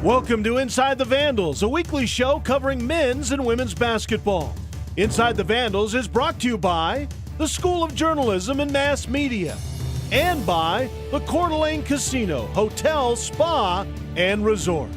Welcome to Inside the Vandals, a weekly show covering men's and women's basketball. Inside the Vandals is brought to you by the School of Journalism and Mass Media and by the Coeur d'Alene Casino, Hotel, Spa, and Resort.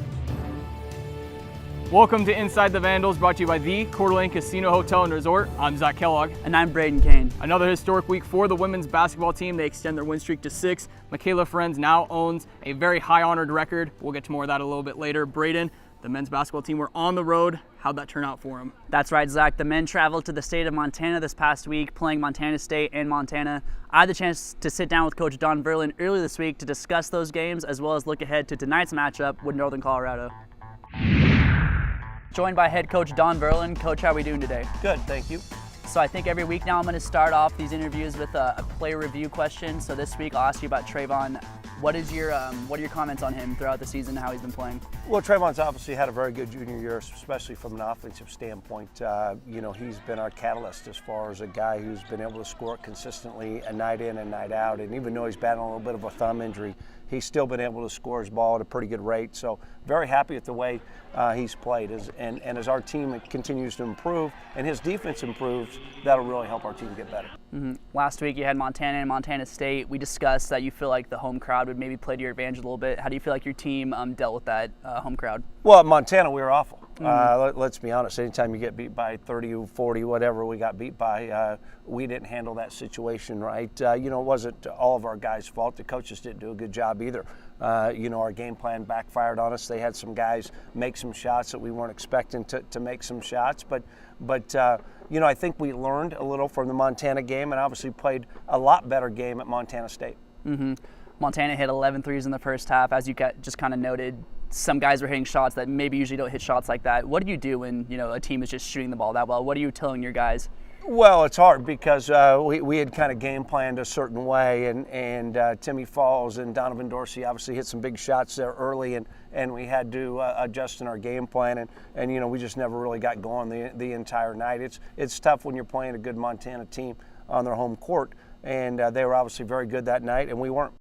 Welcome to Inside the Vandals, brought to you by the Coeur d'Alene Casino, Hotel, and Resort. I'm Zach Kellogg. And I'm Braden Kane. Another historic week for the women's basketball team. They extend their win streak to 6. Michaela Friends now owns a very high-honored record. We'll get to more of that a little bit later. Braden, the men's basketball team were on the road. How'd that turn out for them? That's right, Zach. The men traveled to the state of Montana this past week, playing Montana State and Montana. I had the chance to sit down with Coach Don Verlin earlier this week to discuss those games, as well as look ahead to tonight's matchup with Northern Colorado. Joined by head coach Don Verlin. Coach, how are we doing today? Good, thank you. So I think every week now I'm going to start off these interviews with a player review question. So this week I'll ask you about Trayvon. What are your comments on him throughout the season and how he's been playing? Well, Trayvon's obviously had a very good junior year, especially from an offensive standpoint. He's been our catalyst as far as a guy who's been able to score consistently a night in and night out. And even though he's battling a little bit of a thumb injury, he's still been able to score his ball at a pretty good rate. So very happy with the way he's played. And as our team continues to improve and his defense improves, that'll really help our team get better. Mm-hmm. Last week you had Montana and Montana State. We discussed that you feel like the home crowd would maybe play to your advantage a little bit. How do you feel like your team dealt with that home crowd? Well, at Montana, we were awful. Let's be honest. Anytime you get beat by 30, 40, whatever we got beat by, we didn't handle that situation right. It wasn't all of our guys' fault. The coaches didn't do a good job either. Our game plan backfired on us. They had some guys make some shots that we weren't expecting to make some shots. But I think we learned a little from the Montana game and obviously played a lot better game at Montana State. Mm-hmm. Montana hit 11 threes in the first half. As you just kind of noted, some guys were hitting shots that maybe usually don't hit shots like that. What do you do when a team is just shooting the ball that well? What are you telling your guys? Well, it's hard because we had kind of game planned a certain way, and Timmy Falls and Donovan Dorsey obviously hit some big shots there early, and we had to adjust in our game plan, and we just never really got going the entire night. It's tough when you're playing a good Montana team on their home court, and they were obviously very good that night, and we weren't.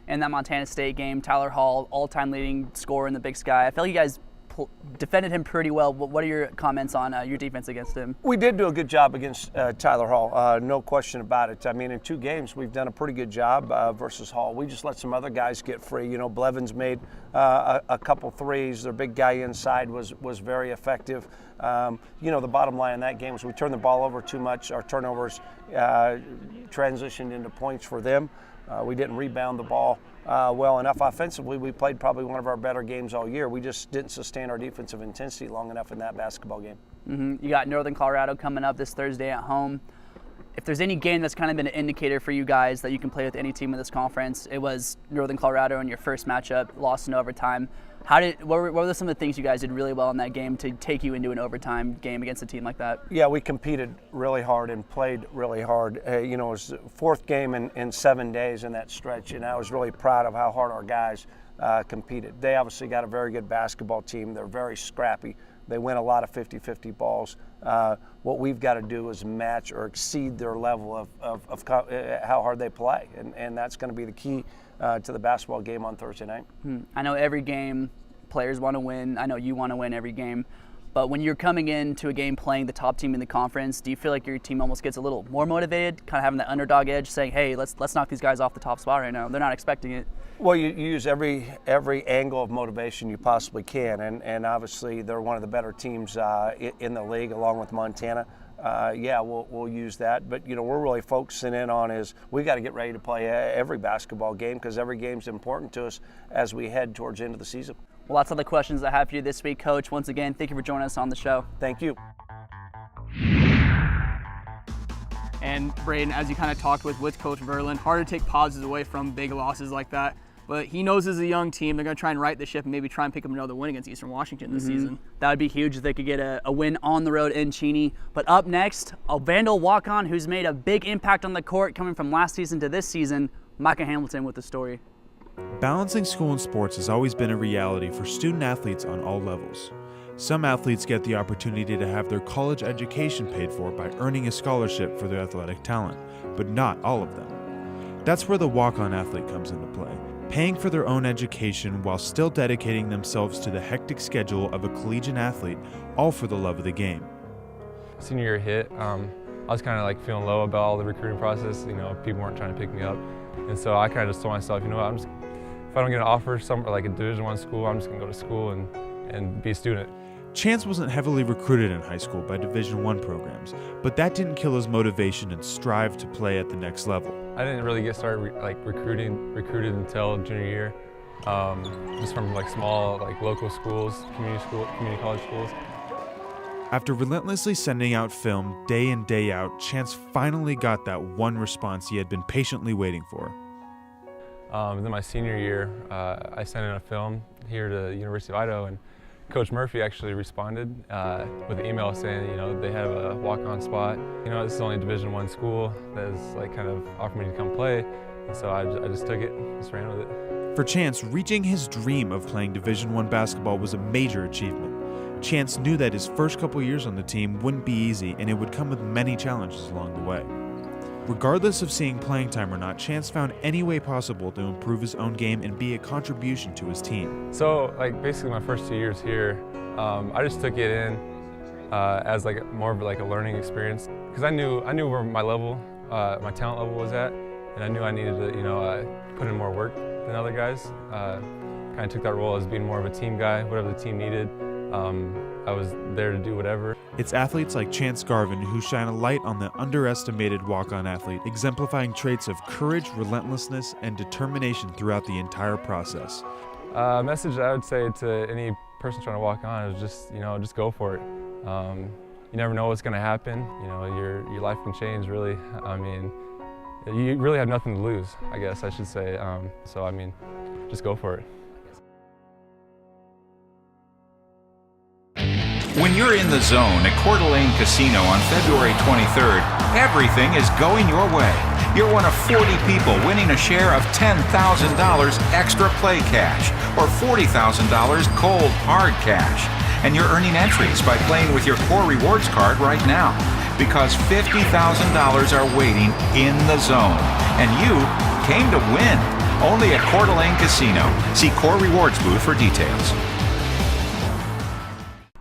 In that Montana State game, Tyler Hall, all-time leading scorer in the Big Sky. I feel like you guys defended him pretty well. What are your comments on your defense against him? We did do a good job against Tyler Hall, no question about it. I mean, in 2 games, we've done a pretty good job versus Hall. We just let some other guys get free. Blevins made a couple threes. Their big guy inside was very effective. The bottom line in that game was we turned the ball over too much. Our turnovers transitioned into points for them. We didn't rebound the ball well enough offensively. We played probably one of our better games all year. We just didn't sustain our defensive intensity long enough in that basketball game. Mm-hmm. You got Northern Colorado coming up this Thursday at home. If there's any game that's kind of been an indicator for you guys that you can play with any team in this conference, it was Northern Colorado in your first matchup, lost in overtime. What were some of the things you guys did really well in that game to take you into an overtime game against a team like that? Yeah, we competed really hard and played really hard. It was the 4th game in 7 days in that stretch, and I was really proud of how hard our guys competed. They obviously got a very good basketball team. They're very scrappy. They win a lot of 50-50 balls. What we've got to do is match or exceed their level of how hard they play, and that's going to be the key to the basketball game on Thursday night. I know every game players want to win. I know you want to win every game. But when you're coming into a game playing the top team in the conference, do you feel like your team almost gets a little more motivated, kind of having that underdog edge, saying, hey, let's knock these guys off the top spot right now? They're not expecting it. Well, you use every angle of motivation you possibly can, and obviously they're one of the better teams in the league along with Montana. We'll use that, but we're really focusing in on is we got to get ready to play every basketball game because every game's important to us as we head towards the end of the season. Well, that's all the questions I have for you this week, Coach. Once again, thank you for joining us on the show. Thank you. And Braden, as you kind of talked with Coach Verlin, hard to take positives away from big losses like that. But he knows as a young team, they're going to try and right the ship and maybe try and pick up another win against Eastern Washington this season. That would be huge if they could get a win on the road in Cheney. But up next, a Vandal walk-on who's made a big impact on the court coming from last season to this season, Micah Hamilton with the story. Balancing school and sports has always been a reality for student athletes on all levels. Some athletes get the opportunity to have their college education paid for by earning a scholarship for their athletic talent, but not all of them. That's where the walk-on athlete comes into play. paying for their own education while still dedicating themselves to the hectic schedule of a collegiate athlete, all for the love of the game. Senior year hit, I was kind of like feeling low about all the recruiting process. You know, people weren't trying to pick me up, and so I kind of just told myself, you know what, if I don't get an offer somewhere like a Division I school, I'm just gonna go to school and be a student. Chance wasn't heavily recruited in high school by Division I programs, but that didn't kill his motivation and strive to play at the next level. I didn't really get started recruited until junior year, just from like small local schools, community college schools. After relentlessly sending out film day in, day out, Chance finally got that one response he had been patiently waiting for. Then my senior year, I sent in a film here to the University of Idaho, and Coach Murphy actually responded with an email saying, you know, they have a walk-on spot. You know, this is only a Division I school that is kind of offered me to come play, and so I just took it, just ran with it. For Chance, reaching his dream of playing Division I basketball was a major achievement. Chance knew that his first couple years on the team wouldn't be easy, and it would come with many challenges along the way. Regardless of seeing playing time or not, Chance found any way possible to improve his own game and be a contribution to his team. So basically my first 2 years here, I just took it in as more of a learning experience, because I knew where my level, my talent level was at, and I knew I needed to put in more work than other guys. Kind of took that role as being more of a team guy. Whatever the team needed, I was there to do whatever. It's athletes like Chance Garvin who shine a light on the underestimated walk-on athlete, exemplifying traits of courage, relentlessness, and determination throughout the entire process. A message I would say to any person trying to walk on is just go for it. You never know what's going to happen. You know, your life can change, really. I mean, you really have nothing to lose, I guess I should say. So I mean, just go for it. When you're in the zone at Coeur d'Alene Casino on February 23rd, everything is going your way. You're one of 40 people winning a share of $10,000 extra play cash or $40,000 cold hard cash. And you're earning entries by playing with your Core Rewards card right now, because $50,000 are waiting in the zone. And you came to win. Only at Coeur d'Alene Casino. See Core Rewards booth for details.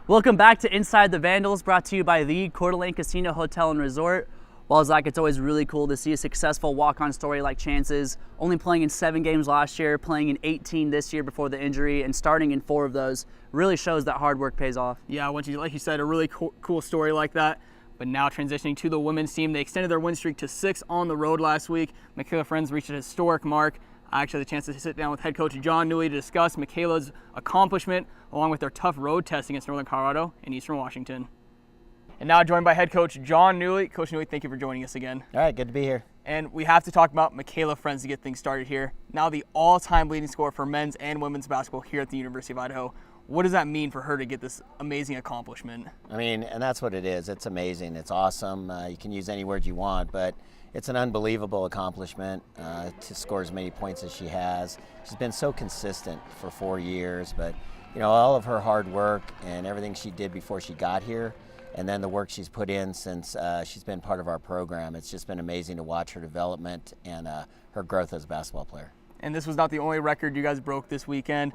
Welcome back to Inside the Vandals, brought to you by the Coeur d'Alene Casino Hotel and Resort. Well, Zach, it's always really cool to see a successful walk-on story like Chance's, only playing in 7 games last year, playing in 18 this year before the injury, and starting in 4 of those. Really shows that hard work pays off. Yeah, like you said, a really cool story like that. But now transitioning to the women's team, they extended their win streak to 6 on the road last week. Michaela Friends reached a historic mark. I actually had the chance to sit down with head coach John Newey to discuss Michaela's accomplishment along with their tough road test against Northern Colorado and Eastern Washington. And now joined by head coach John Newey. Coach Newey, thank you for joining us again. All right, good to be here. And we have to talk about Michaela Friends to get things started here. Now the all-time leading scorer for men's and women's basketball here at the University of Idaho. What does that mean for her to get this amazing accomplishment? I mean, and that's what it is. It's amazing. It's awesome. You can use any word you want, but it's an unbelievable accomplishment to score as many points as she has. She's been so consistent for 4 years, but all of her hard work and everything she did before she got here, and then the work she's put in since she's been part of our program, it's just been amazing to watch her development and her growth as a basketball player. And this was not the only record you guys broke this weekend.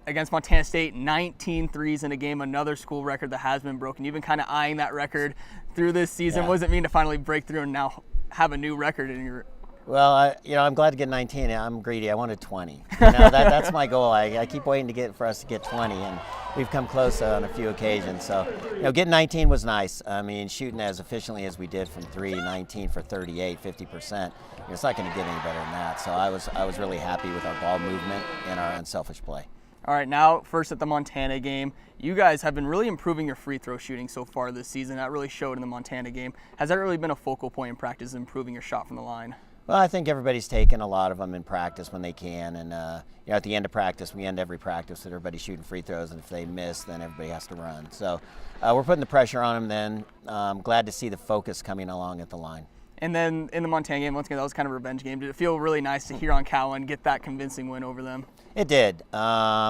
Against Montana State, 19 threes in a game, another school record that has been broken. You've been kind of eyeing that record through this season. Yeah. What does it mean to finally break through and now have a new record in your... Well, I'm glad to get 19. I'm greedy. I wanted 20. That's my goal. I keep waiting for us to get 20, and we've come close on a few occasions. So, getting 19 was nice. I mean, shooting as efficiently as we did from 3, 19 for 38, 50%. It's not going to get any better than that. So I was really happy with our ball movement and our unselfish play. All right, now first at the Montana game, you guys have been really improving your free throw shooting so far this season. That really showed in the Montana game. Has that really been a focal point in practice, improving your shot from the line? Well, I think everybody's taken a lot of them in practice when they can, and at the end of practice, we end every practice with everybody shooting free throws, and if they miss, then everybody has to run. So we're putting the pressure on them then. I'm glad to see the focus coming along at the line. And then in the Montana game, once again, that was kind of a revenge game. Did it feel really nice to hear on Cowan get that convincing win over them? It did.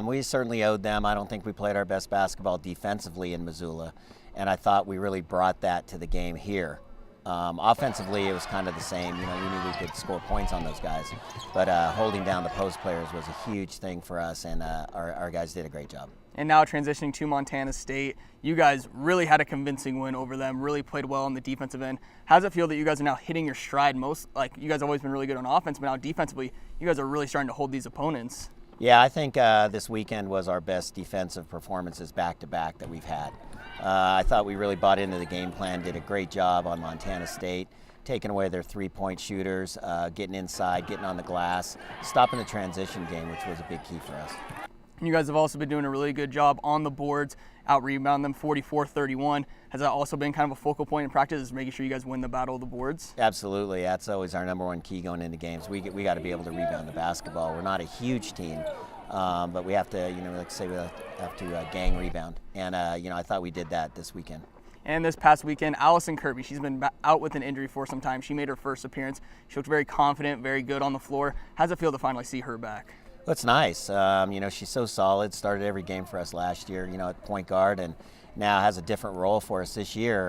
We certainly owed them. I don't think we played our best basketball defensively in Missoula, and I thought we really brought that to the game here. Offensively, it was kind of the same. You know, we knew we could score points on those guys, but holding down the post players was a huge thing for us, and our guys did a great job. And now transitioning to Montana State, you guys really had a convincing win over them, really played well on the defensive end. How does it feel that you guys are now hitting your stride? You guys have always been really good on offense, but now defensively, you guys are really starting to hold these opponents. Yeah, I think this weekend was our best defensive performances back-to-back that we've had. I thought we really bought into the game plan, did a great job on Montana State, taking away their three-point shooters, getting inside, getting on the glass, stopping the transition game, which was a big key for us. You guys have also been doing a really good job on the boards, out-rebound them 44-31. Has that also been kind of a focal point in practice, is making sure you guys win the battle of the boards? Absolutely. That's always our number one key going into games. We got to be able to rebound the basketball. We're not a huge team, but we have to, like I say, we have to gang rebound. And, I thought we did that this weekend. And this past weekend, Allison Kirby, she's been out with an injury for some time. She made her first appearance. She looked very confident, very good on the floor. How does it feel to finally see her back? Well, it's nice. She's so solid, started every game for us last year, at point guard, and now has a different role for us this year.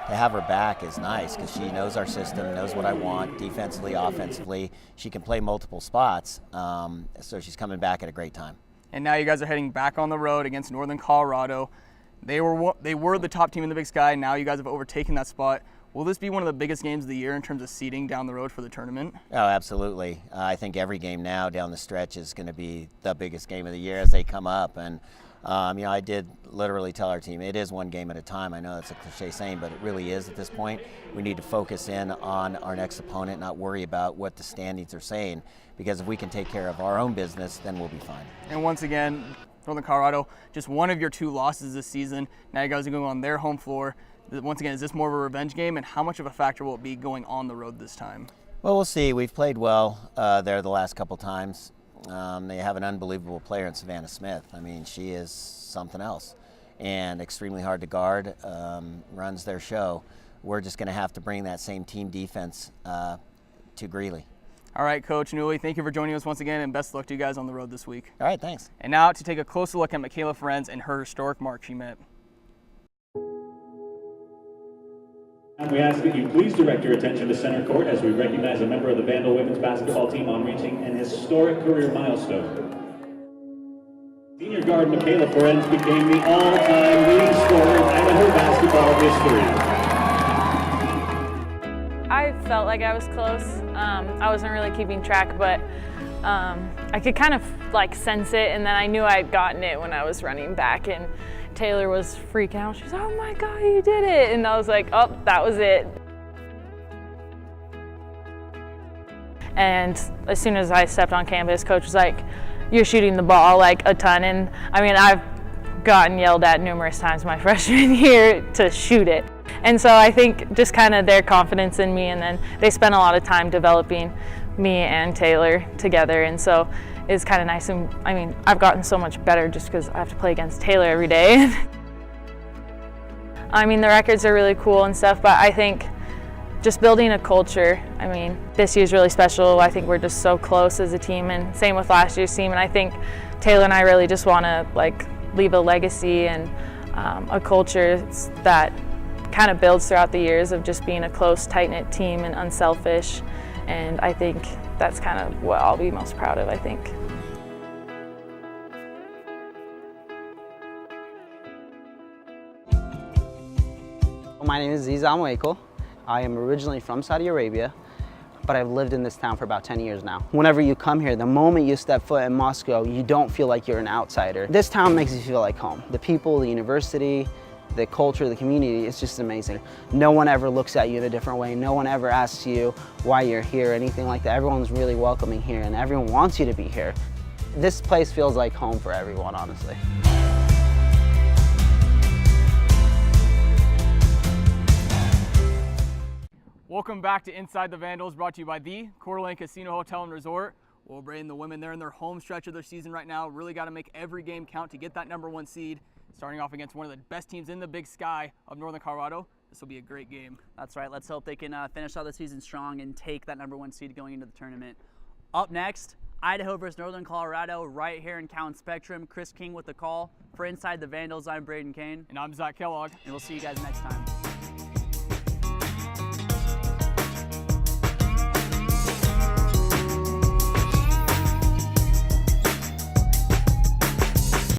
To have her back is nice because she knows our system, knows what I want, defensively, offensively. She can play multiple spots, so she's coming back at a great time. And now you guys are heading back on the road against Northern Colorado. They were the top team in the Big Sky. Now you guys have overtaken that spot. Will this be one of the biggest games of the year in terms of seeding down the road for the tournament? Oh, absolutely. I think every game now down the stretch is going to be the biggest game of the year as they come up. And, I did literally tell our team, it is one game at a time. I know that's a cliche saying, but it really is at this point. We need to focus in on our next opponent, not worry about what the standings are saying, because if we can take care of our own business, then we'll be fine. And once again, Northern Colorado, just one of your two losses this season. Now you guys are going on their home floor. Once again, is this more of a revenge game, and how much of a factor will it be going on the road this time? Well, we'll see. We've played well there the last couple times. They have an unbelievable player in Savannah Smith. I mean, she is something else and extremely hard to guard, runs their show. We're just going to have to bring that same team defense to Greeley. All right, Coach Newley, thank you for joining us once again, and best of luck to you guys on the road this week. All right, thanks. And now to take a closer look at Michaela Ferenz and her historic mark she met. We ask that you please direct your attention to center court as we recognize a member of the Vandal women's basketball team on reaching an historic career milestone. Senior guard Michaela Ferenz became the all-time leading scorer in Idaho basketball history. I felt like I was close. I wasn't really keeping track, but I could kind of sense it, and then I knew I'd gotten it when I was running back, and Taylor was freaking out. She's, "Oh my God, you did it!" And I was like, "Oh, that was it." And as soon as I stepped on campus, Coach was like, "You're shooting the ball a ton." And I mean, I've gotten yelled at numerous times my freshman year to shoot it. And so I think just kind of their confidence in me, and then they spent a lot of time developing me and Taylor together. And so it's kind of nice. And I mean, I've gotten so much better just because I have to play against Taylor every day. I mean, the records are really cool and stuff, but I think just building a culture, I mean, this year's really special. I think we're just so close as a team, and same with last year's team. And I think Taylor and I really just want to leave a legacy and a culture that kind of builds throughout the years of just being a close, tight-knit team and unselfish. And I think that's kind of what I'll be most proud of, I think. My name is Ziza Moeko. I am originally from Saudi Arabia, but I've lived in this town for about 10 years now. Whenever you come here, the moment you step foot in Moscow, you don't feel like you're an outsider. This town makes you feel like home. The people, the university, the culture, the community, it's just amazing. No one ever looks at you in a different way. No one ever asks you why you're here or anything like that. Everyone's really welcoming here, and everyone wants you to be here. This place feels like home for everyone, honestly. Welcome back to Inside the Vandals, brought to you by the Coeur d'Alene Casino Hotel and Resort. Well, Braden, the women, they're in their home stretch of their season right now. Really got to make every game count to get that #1 seed. Starting off against one of the best teams in the Big Sky of Northern Colorado. This will be a great game. That's right. Let's hope they can finish out the season strong and take that #1 seed going into the tournament. Up next, Idaho versus Northern Colorado right here in Cowan Spectrum. Chris King with the call. For Inside the Vandals, I'm Braden Kane. And I'm Zach Kellogg. And we'll see you guys next time.